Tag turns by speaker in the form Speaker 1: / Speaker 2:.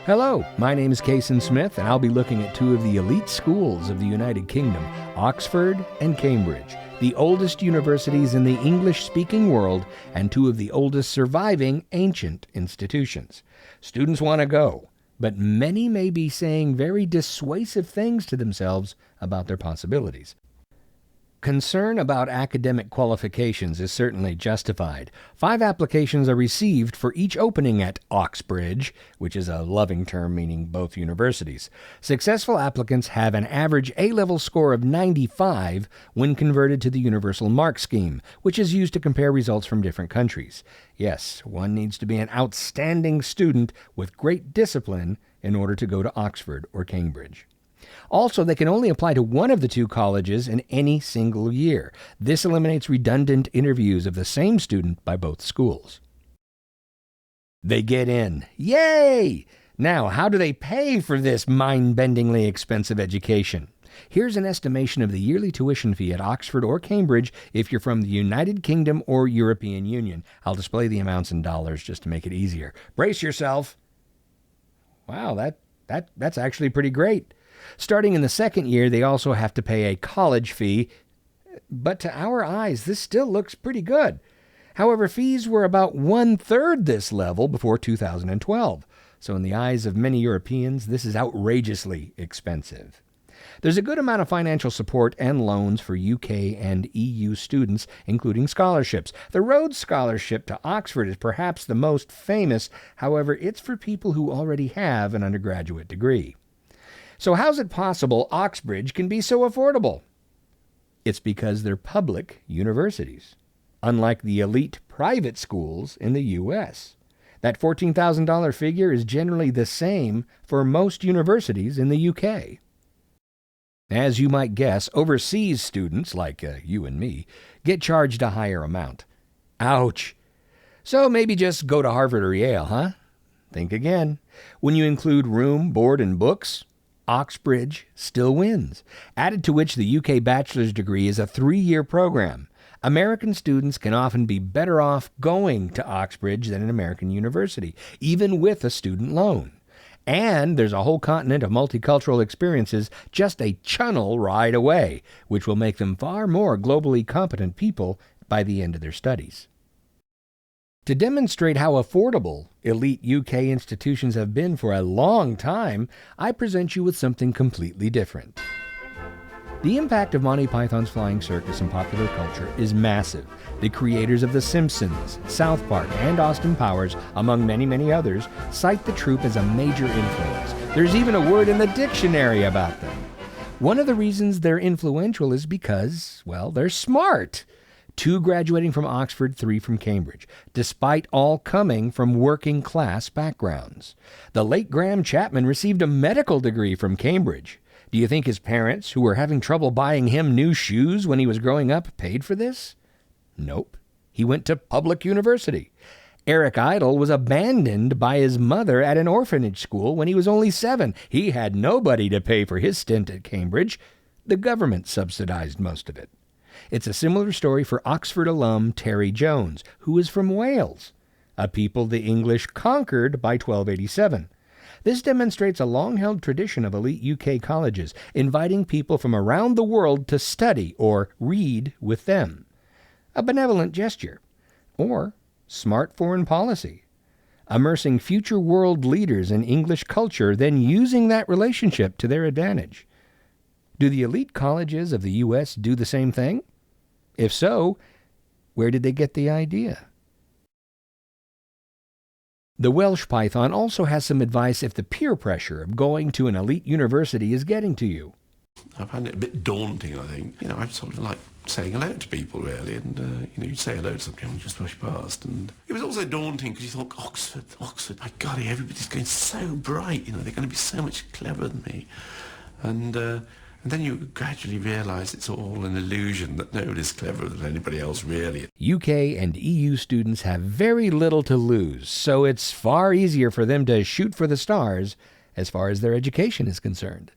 Speaker 1: Hello, my name is Kason Smith, and I'll be looking at two of the elite schools of the United Kingdom, Oxford and Cambridge, the oldest universities in the English-speaking world and two of the oldest surviving ancient institutions. Students want to go, but many may be saying very dissuasive things to themselves about their possibilities. Concern about academic qualifications is certainly justified. 5 applications are received for each opening at Oxbridge, which is a loving term meaning both universities. Successful applicants have an average A-level score of 95 when converted to the Universal Mark Scheme, which is used to compare results from different countries. Yes, one needs to be an outstanding student with great discipline in order to go to Oxford or Cambridge. Also, they can only apply to one of the two colleges in any single year. This eliminates redundant interviews of the same student by both schools. They get in. Yay! Now, how do they pay for this mind-bendingly expensive education? Here's an estimation of the yearly tuition fee at Oxford or Cambridge if you're from the United Kingdom or European Union. I'll display the amounts in dollars just to make it easier. Brace yourself. Wow, that's actually pretty great. Starting in the second year, they also have to pay a college fee, but to our eyes, this still looks pretty good. However, fees were about 1/3 this level before 2012, so in the eyes of many Europeans, this is outrageously expensive. There's a good amount of financial support and loans for UK and EU students, including scholarships. The Rhodes Scholarship to Oxford is perhaps the most famous. However, it's for people who already have an undergraduate degree. So how's it possible Oxbridge can be so affordable? It's because they're public universities, unlike the elite private schools in the U.S. That $14,000 figure is generally the same for most universities in the U.K. As you might guess, overseas students, like you and me, get charged a higher amount. Ouch! So maybe just go to Harvard or Yale, huh? Think again. When you include room, board, and books, Oxbridge still wins, added to which the UK bachelor's degree is a 3-year program. American students can often be better off going to Oxbridge than an American university, even with a student loan. And there's a whole continent of multicultural experiences just a Channel ride away, which will make them far more globally competent people by the end of their studies. To demonstrate how affordable elite UK institutions have been for a long time, I present you with something completely different. The impact of Monty Python's Flying Circus in popular culture is massive. The creators of The Simpsons, South Park, and Austin Powers, among many, many others, cite the troupe as a major influence. There's even a word in the dictionary about them. One of the reasons they're influential is because, well, they're smart. 2 graduating from Oxford, 3 from Cambridge, despite all coming from working-class backgrounds. The late Graham Chapman received a medical degree from Cambridge. Do you think his parents, who were having trouble buying him new shoes when he was growing up, paid for this? Nope. He went to public university. Eric Idle was abandoned by his mother at an orphanage school when he was only 7. He had nobody to pay for his stint at Cambridge. The government subsidized most of it. It's a similar story for Oxford alum Terry Jones, who is from Wales, a people the English conquered by 1287. This demonstrates a long-held tradition of elite UK colleges, inviting people from around the world to study or read with them. A benevolent gesture, or smart foreign policy, immersing future world leaders in English culture, then using that relationship to their advantage. Do the elite colleges of the U.S. do the same thing? If so, where did they get the idea? The Welsh Python also has some advice if the peer pressure of going to an elite university is getting to you.
Speaker 2: I found it a bit daunting, I think. I'm sort of like saying hello to people, really, and, you'd say hello to somebody and just rush past. And it was also daunting because you thought, Oxford, my God, everybody's going so bright, they're going to be so much cleverer than me. And then you gradually realise it's all an illusion, that nobody's cleverer than anybody else, really.
Speaker 1: UK and EU students have very little to lose, so it's far easier for them to shoot for the stars as far as their education is concerned.